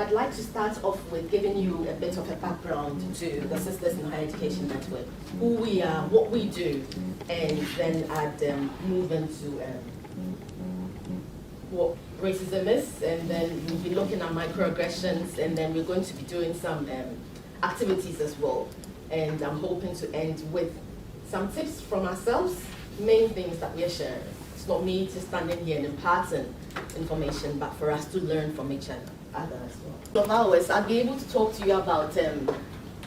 I'd like to start off with giving you a bit of a background to the Sisters in Higher Education Network, who we are, what we do, and then I'd move into what racism is, and then we'll be looking at microaggressions, and then we're going to be doing some activities as well. And I'm hoping to end with some tips from ourselves, main things that we are sharing. It's not me just standing here and imparting information, but for us to learn from each other as well. Of hours, I'll be able to talk to you about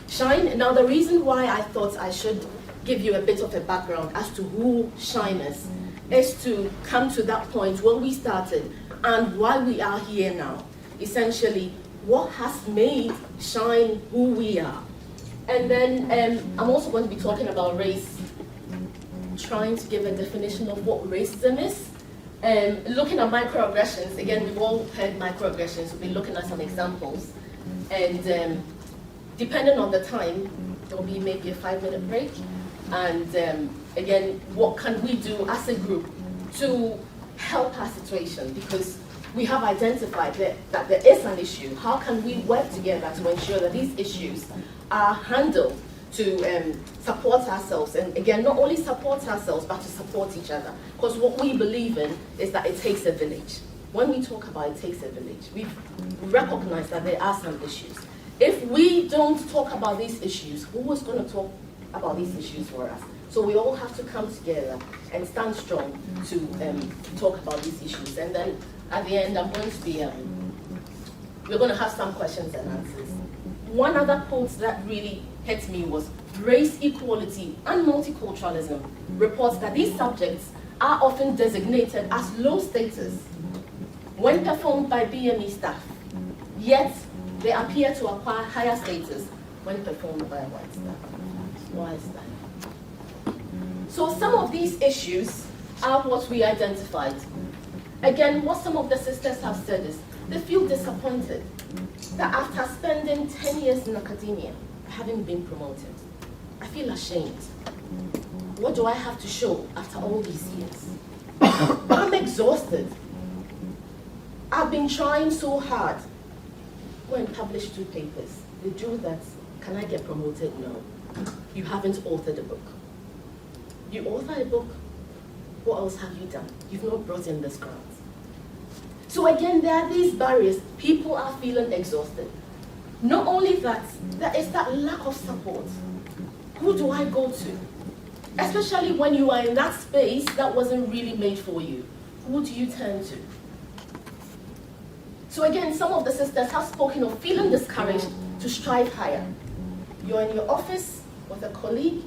Shine. Now, the reason why I thought I should give you a bit of a background as to who Shine is to come to that point when we started and why we are here now. Essentially, what has made Shine who we are. And then I'm also going to be talking about race, trying to give a definition of what racism is. Looking at microaggressions, again, we've all heard microaggressions, we'll be looking at some examples. And depending on the time, there'll be maybe a 5-minute break. And again, what can we do as a group to help our situation? Because we have identified that there is an issue. How can we work together to ensure that these issues are handled to support ourselves, and again, not only support ourselves, but to support each other. Because what we believe in is that it takes a village. When we talk about it takes a village, we recognize that there are some issues. If we don't talk about these issues, who is going to talk about these issues for us? So we all have to come together and stand strong to talk about these issues. And then at the end, I'm going to be, we're going to have some questions and answers. One other quote that really hit me was race equality and multiculturalism reports that these subjects are often designated as low status when performed by BME staff, yet they appear to acquire higher status when performed by white staff. Why is that? So some of these issues are what we identified. Again, what some of the sisters have said is they feel disappointed that after spending 10 years in academia, having been promoted, I feel ashamed. What do I have to show after all these years? I'm exhausted. I've been trying so hard. Go and publish 2 papers. You do that. Can I get promoted? No. You haven't authored a book. You authored a book. What else have you done? You've not brought in this grant. So again, there are these barriers. People are feeling exhausted. Not only that, there is that lack of support. Who do I go to? Especially when you are in that space that wasn't really made for you. Who do you turn to? So again, some of the sisters have spoken of feeling discouraged to strive higher. You're in your office with a colleague,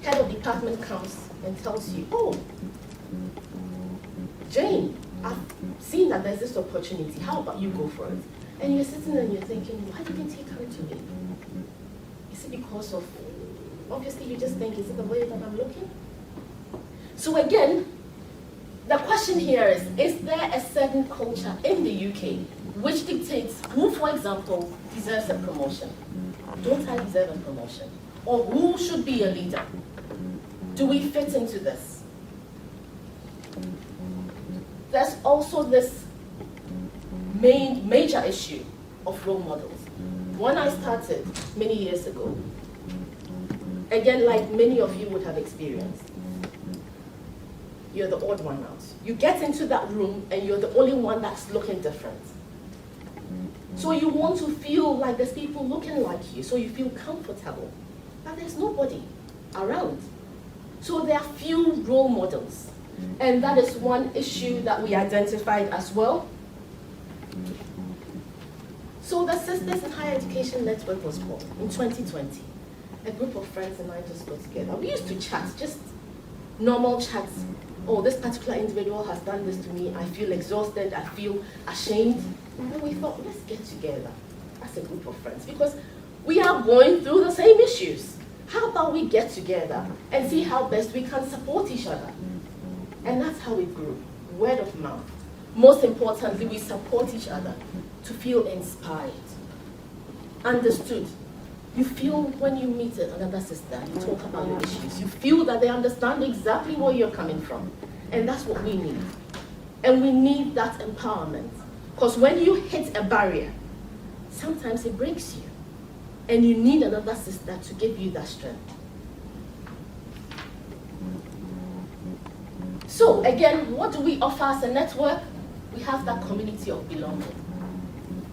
head of department comes and tells you, oh, Jane, I've seen that there's this opportunity. How about you go for it? And you're sitting there and you're thinking, why didn't he come to me? Is it because of, obviously you just think, is it the way that I'm looking? So again, the question here is there a certain culture in the UK which dictates who, for example, deserves a promotion? Don't I deserve a promotion? Or who should be a leader? Do we fit into this? There's also this major issue of role models. When I started many years ago, again, like many of you would have experienced, you're the odd one out. You get into that room and you're the only one that's looking different. So you want to feel like there's people looking like you, so you feel comfortable. But there's nobody around. So there are few role models. And that is one issue that we identified as well. So the Sisters in Higher Education Network was born in 2020. A group of friends and I just got together. We used to chat, just normal chats. Oh, this particular individual has done this to me. I feel exhausted. I feel ashamed. And then we thought, let's get together as a group of friends because we are going through the same issues. How about we get together and see how best we can support each other? And that's how it grew, word of mouth. Most importantly, we support each other to feel inspired, understood. You feel when you meet another sister, you talk about your issues, you feel that they understand exactly where you're coming from. And that's what we need. And we need that empowerment. Because when you hit a barrier, sometimes it breaks you. And you need another sister to give you that strength. So again, what do we offer as a network? We have that community of belonging.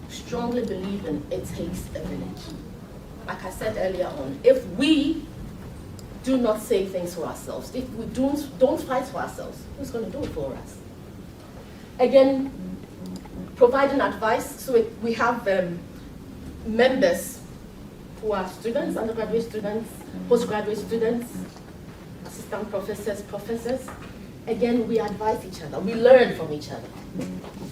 Strongly believe in it takes a village. Like I said earlier on, if we do not say things for ourselves, if we don't fight for ourselves, who's going to do it for us? Again, providing advice. So we have members who are students, undergraduate students, postgraduate students, assistant professors, professors. Again, we advise each other, we learn from each other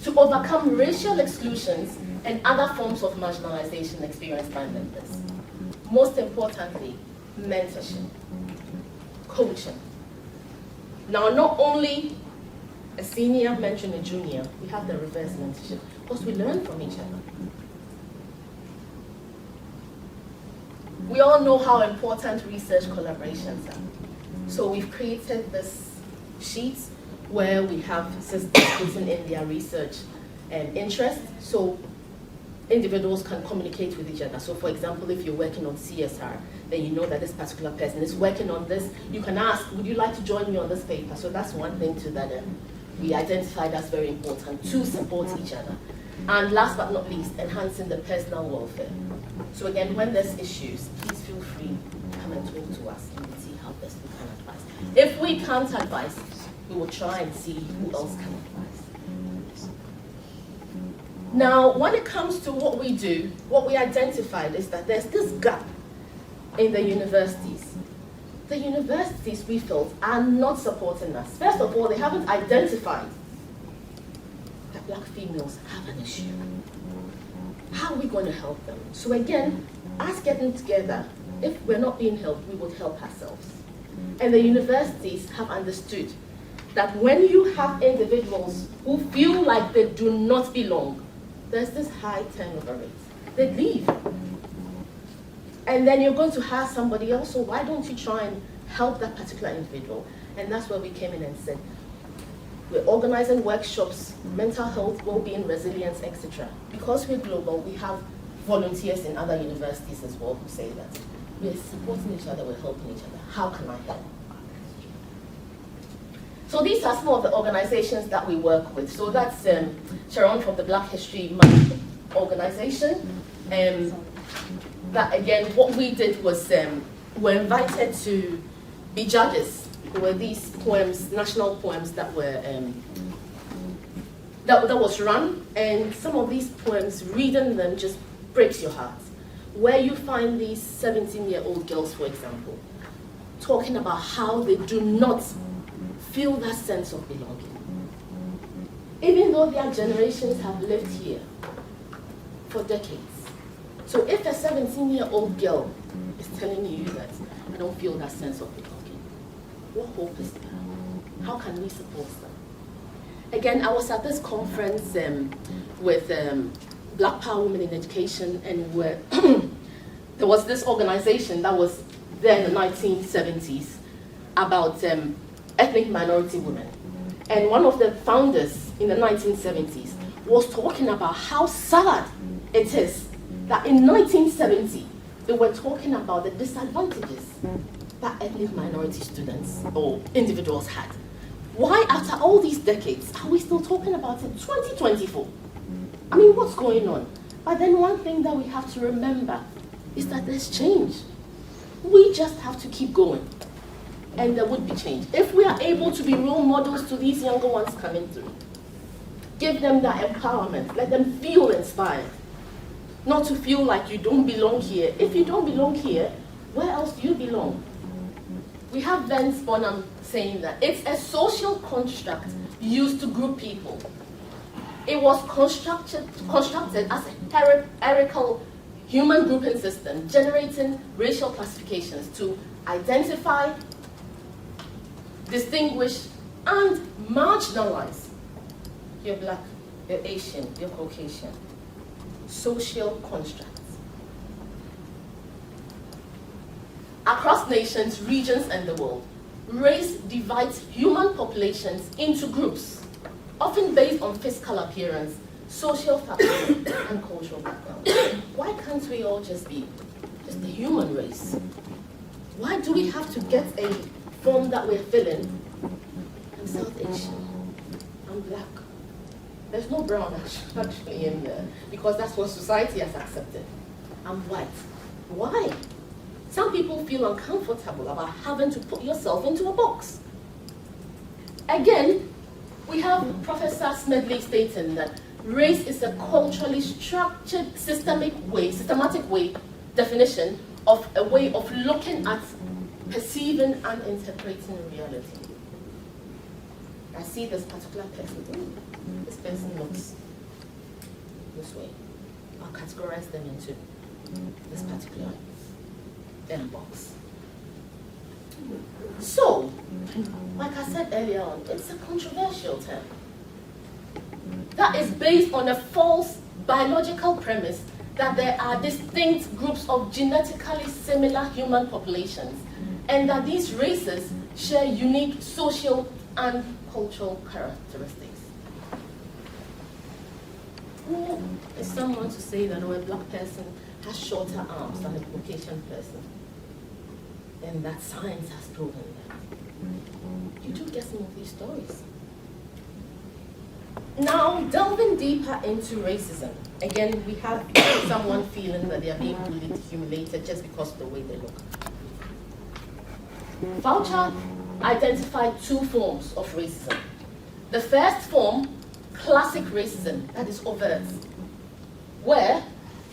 to overcome racial exclusions and other forms of marginalization experienced by members. Most importantly, mentorship, coaching. Now, not only a senior mentoring a junior, we have the reverse mentorship, because we learn from each other. We all know how important research collaborations are. So we've created this sheet where we have sisters putting in their research and interest, so individuals can communicate with each other. So for example, if you're working on CSR, then you know that this particular person is working on this. You can ask, would you like to join me on this paper? So that's one thing too that we identified as very important, to support each other. And last but not least, enhancing the personal welfare. So again, when there's issues, please feel free to come and talk to us and see how best we can advise. If we can't advise, we will try and see who else can advise. Now, when it comes to what we do, what we identified is that there's this gap in the universities. The universities, we felt, are not supporting us. First of all, they haven't identified that black females have an issue. How are we going to help them? So again, us getting together, if we're not being helped, we would help ourselves. And the universities have understood that when you have individuals who feel like they do not belong, there's this high turnover rate. They leave. And then you're going to hire somebody else, so why don't you try and help that particular individual? And that's where we came in and said, we're organizing workshops, mental health, well-being, resilience, etc. Because we're global, we have volunteers in other universities as well who say that we're supporting each other, we're helping each other. How can I help? So these are some of the organizations that we work with. So that's Sharon from the Black History Month organization. That again, what we did was we're invited to be judges. There were these poems, national poems that were that was run, and some of these poems, reading them just breaks your heart. Where you find these 17-year-old girls, for example, talking about how they do not feel that sense of belonging. Even though their generations have lived here for decades. So if a 17-year-old girl is telling you that I don't feel that sense of belonging, what hope is there? How can we support them? Again, I was at this conference with Black Power Women in Education, and there was this organization that was there in the 1970s about ethnic minority women. And one of the founders in the 1970s was talking about how sad it is that in 1970, they were talking about the disadvantages that ethnic minority students or individuals had. Why, after all these decades, are we still talking about it 2024? I mean, what's going on? But then one thing that we have to remember is that there's change. We just have to keep going, and there would be change. If we are able to be role models to these younger ones coming through, give them that empowerment, let them feel inspired, not to feel like you don't belong here. If you don't belong here, where else do you belong? We have Vince Bonham saying that it's a social construct used to group people. It was constructed as a hierarchical human grouping system, generating racial classifications to identify, distinguish, and marginalize. You're black, you're Asian, you're Caucasian. Social constructs. Across nations, regions, and the world, race divides human populations into groups, often based on physical appearance, social factors, and cultural background. can't we all just be the human race? Why do we have to get a form that we're filling? I'm South Asian, I'm black. There's no brown actually in there, because that's what society has accepted. I'm white. Why? Some people feel uncomfortable about having to put yourself into a box. Again, we have Professor Smedley stating that race is a culturally structured, systematic way, definition of a way of looking at, perceiving and interpreting reality. I see this particular person, this person looks this way. I'll categorize them into this particular box. So, like I said earlier on, it's a controversial term that is based on a false biological premise that there are distinct groups of genetically similar human populations and that these races share unique social and cultural characteristics. Who is someone to say that a black person has shorter arms than a Caucasian person? And that science has proven that. You do get some of these stories. Now, delving deeper into racism, again, we have someone feeling that they are being bullied, humiliated just because of the way they look. Foucher identified two forms of racism. The first form, classic racism, that is overt, where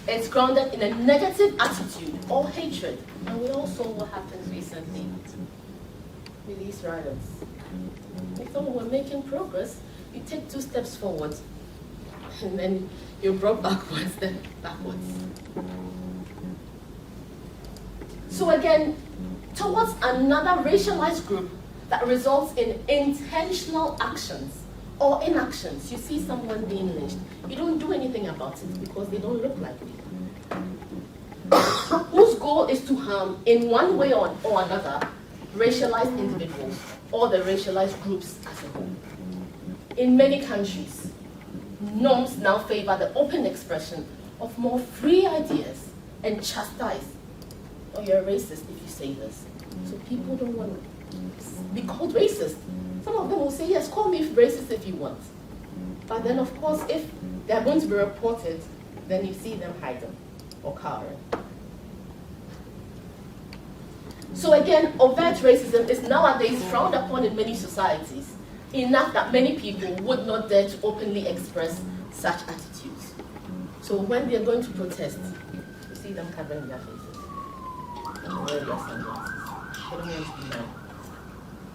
it's grounded in a negative attitude or hatred. And we all saw what happened recently with these riots. We thought we were making progress. You take 2 steps forward, and then you brought back 1 step backwards. So again, towards another racialized group that results in intentional actions or inactions. You see someone being lynched, you don't do anything about it because they don't look like you. Whose goal is to harm, in one way or another, racialized individuals or the racialized groups as a whole. In many countries, norms now favor the open expression of more free ideas and chastise, oh, you're a racist if you say this. So people don't want to be called racist. Some of them will say, yes, call me racist if you want. But then, of course, if they're going to be reported, then you see them hiding or cowering. So again, overt racism is nowadays frowned upon in many societies, enough that many people would not dare to openly express such attitudes. So when they're going to protest, you see them covering their faces and wear their sunglasses. They don't want to be known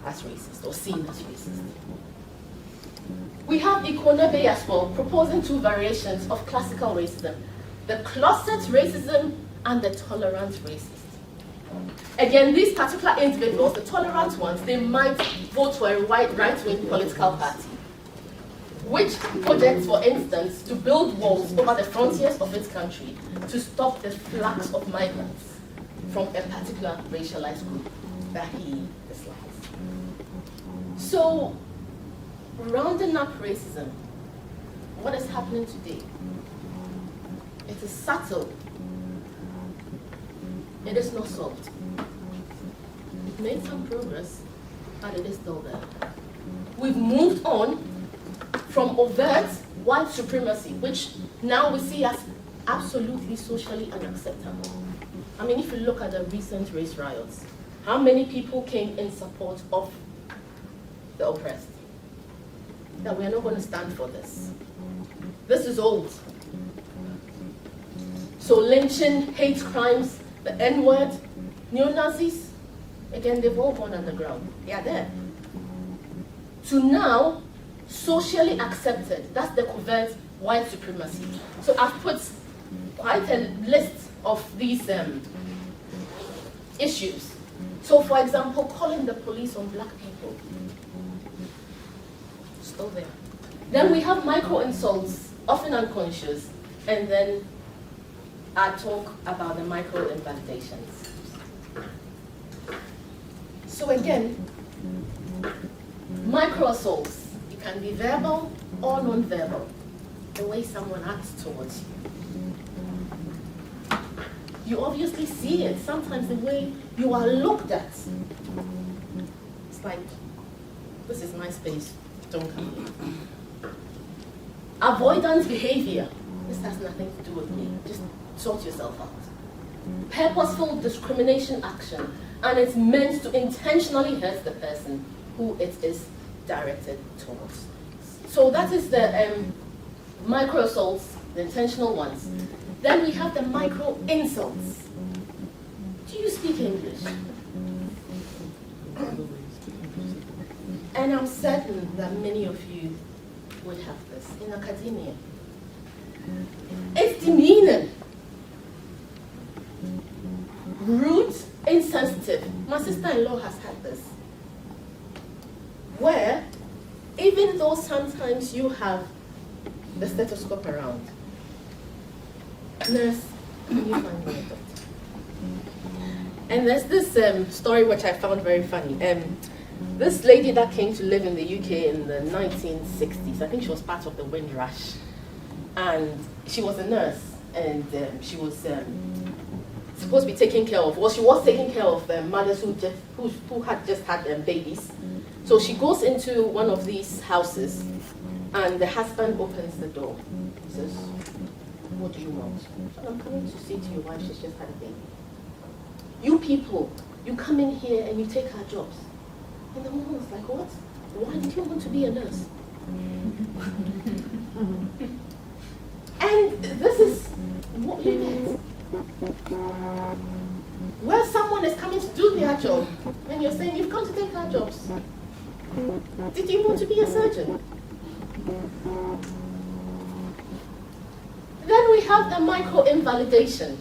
as racist or seen as racist. We have Ikonebe as well, proposing 2 variations of classical racism: the closet racism and the tolerant racist. Again, these particular individuals, the tolerant ones, they might vote for a right-wing political party, which projects, for instance, to build walls over the frontiers of its country to stop the flux of migrants from a particular racialized group that he dislikes. So, rounding up racism, what is happening today? It is subtle. It is not solved. We've made some progress, but it is still there. We've moved on from overt white supremacy, which now we see as absolutely socially unacceptable. I mean, if you look at the recent race riots, how many people came in support of the oppressed? That we are not going to stand for this. This is old. So lynching, hate crimes, the N-word, neo-Nazis, again, they've all gone underground. They are there. To now, socially accepted, that's the covert white supremacy. So I've put quite a list of these issues. So for example, calling the police on black people, still there. Then we have micro insults, often unconscious, and then I talk about the micro invalidations. So again, micro assaults, it can be verbal or non-verbal, the way someone acts towards you. You obviously see it. Sometimes the way you are looked at. It's like, this is my space, don't come here. Avoidance behavior. This has nothing to do with me. Just sort yourself out. Purposeful discrimination action, and it's meant to intentionally hurt the person who it is directed towards. So that is the micro assaults, the intentional ones. Then we have the micro insults. Do you speak English? And I'm certain that many of you would have this in academia. It's demeaning, rude, insensitive. My sister-in-law has had this, where even though sometimes you have the stethoscope around, nurse, can you find me a doctor? And there's this story which I found very funny. This lady that came to live in the UK in the 1960s, I think she was part of the Windrush, and she was a nurse, and she was supposed to be taking care of, well, she was taking care of mothers who had just had babies. So she goes into one of these houses, and the husband opens the door. He says, "What do you want?" So, "I'm coming to see to your wife, she's just had a baby. You people, you come in here and you take our jobs." And the woman was like, "What? Why did you want to be a nurse?" And this is what you get. Where someone is coming to do their job, and you're saying, "You've come to take our jobs. Did you want to be a surgeon?" Then we have the micro-invalidation,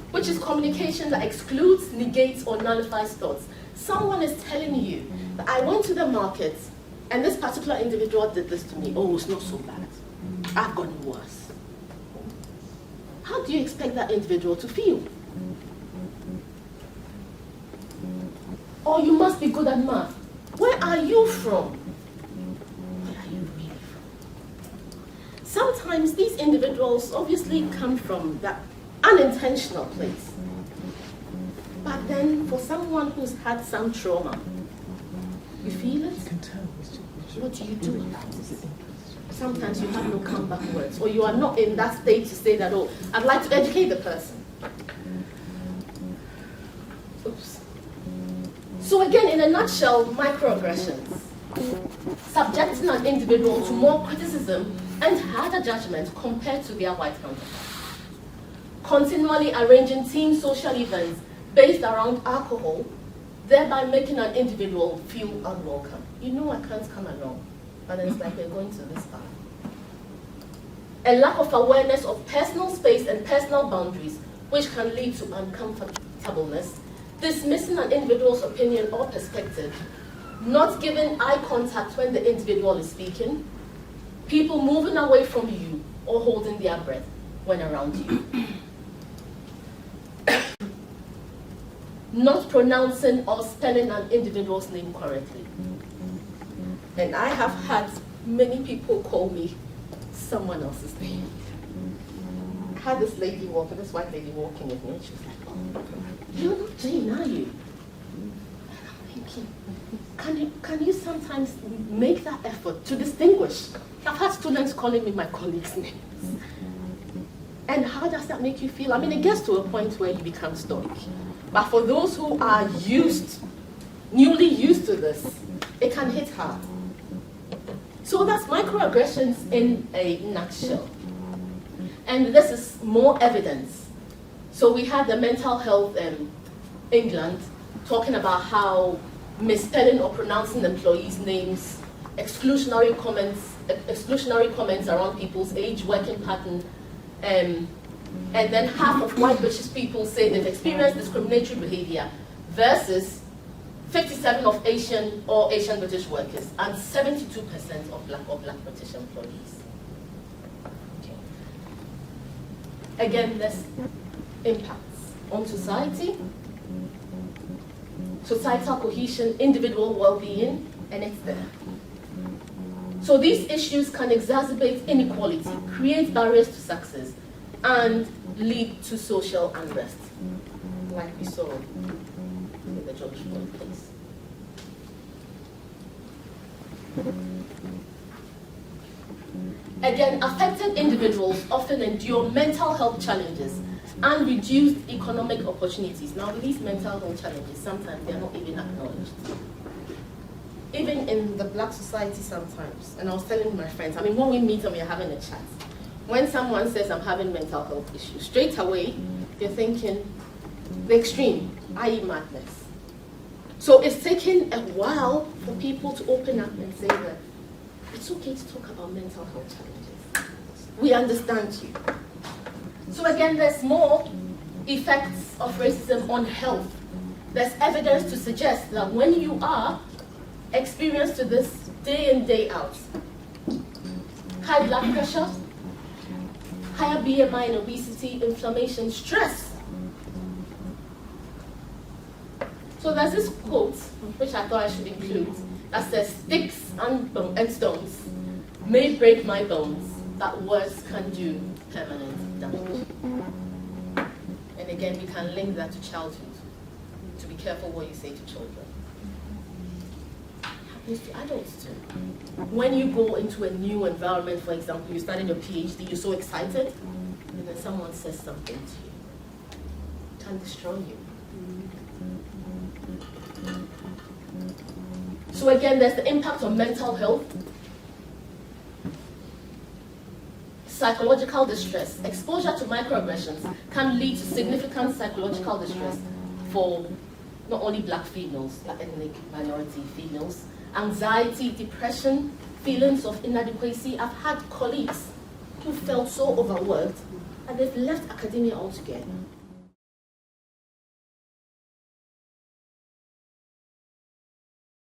which is communication that excludes, negates, or nullifies thoughts. Someone is telling you that I went to the market and this particular individual did this to me. Oh, it's not so bad. I've gotten worse. How do you expect that individual to feel? Or you must be good at math. Where are you from? Where are you really from? Sometimes these individuals obviously come from that unintentional place. But then for someone who's had some trauma, you feel it? What do you do about it? Sometimes you have no comeback words, or you are not in that state to say that, "Oh, I'd like to educate the person." Oops. So again, in a nutshell, microaggressions. Subjecting an individual to more criticism and harder judgment compared to their white counterparts. Continually arranging team social events based around alcohol, thereby making an individual feel unwelcome. You know I can't come along, but then it's like we're going to this bar. A lack of awareness of personal space and personal boundaries, which can lead to uncomfortableness, dismissing an individual's opinion or perspective, not giving eye contact when the individual is speaking, people moving away from you or holding their breath when around you. Not pronouncing or spelling an individual's name correctly. And I have had many people call me someone else's name. I had this white lady walking with me, and she was like, "Oh, you're not Jane, are you?" And I'm thinking, can you sometimes make that effort to distinguish? I've had students calling me my colleagues' names. And how does that make you feel? I mean, it gets to a point where you become stoic. But for those who are newly used to this, it can hit hard. So that's microaggressions in a nutshell. And this is more evidence. So we had the mental health in England talking about how misspelling or pronouncing employees' names, exclusionary comments around people's age, working pattern, and then half of white British people say they've experienced discriminatory behavior versus 57% of Asian or Asian British workers and 72% of black British employees. Okay. Again, there's impacts on society, societal cohesion, individual well-being, and it's there. So these issues can exacerbate inequality, create barriers to success, and lead to social unrest, like we saw in the George Floyd case. Again, affected individuals often endure mental health challenges and reduced economic opportunities. Now, with these mental health challenges, sometimes they are not even acknowledged. Even in the Black society sometimes, and I was telling my friends, I mean, when we meet and we're having a chat, when someone says I'm having mental health issues, straight away, you're thinking the extreme, i.e. madness. So it's taken a while for people to open up and say that it's okay to talk about mental health challenges. We understand you. So again, there's more effects of racism on health. There's evidence to suggest that when you are experienced to this day in, day out, high blood pressure, higher BMI and obesity, inflammation, stress. So there's this quote, which I thought I should include, that says, "Sticks and stones may break my bones, that words can do permanent damage." And again, we can link that to childhood, to be careful what you say to children. It happens to adults too. When you go into a new environment, for example, you started your PhD, you're so excited, and then someone says something to you, it can destroy you. So again, there's the impact on mental health, psychological distress. Exposure to microaggressions can lead to significant psychological distress for not only Black females, but ethnic minority females. Anxiety, depression, feelings of inadequacy. I've had colleagues who felt so overworked and they've left academia altogether.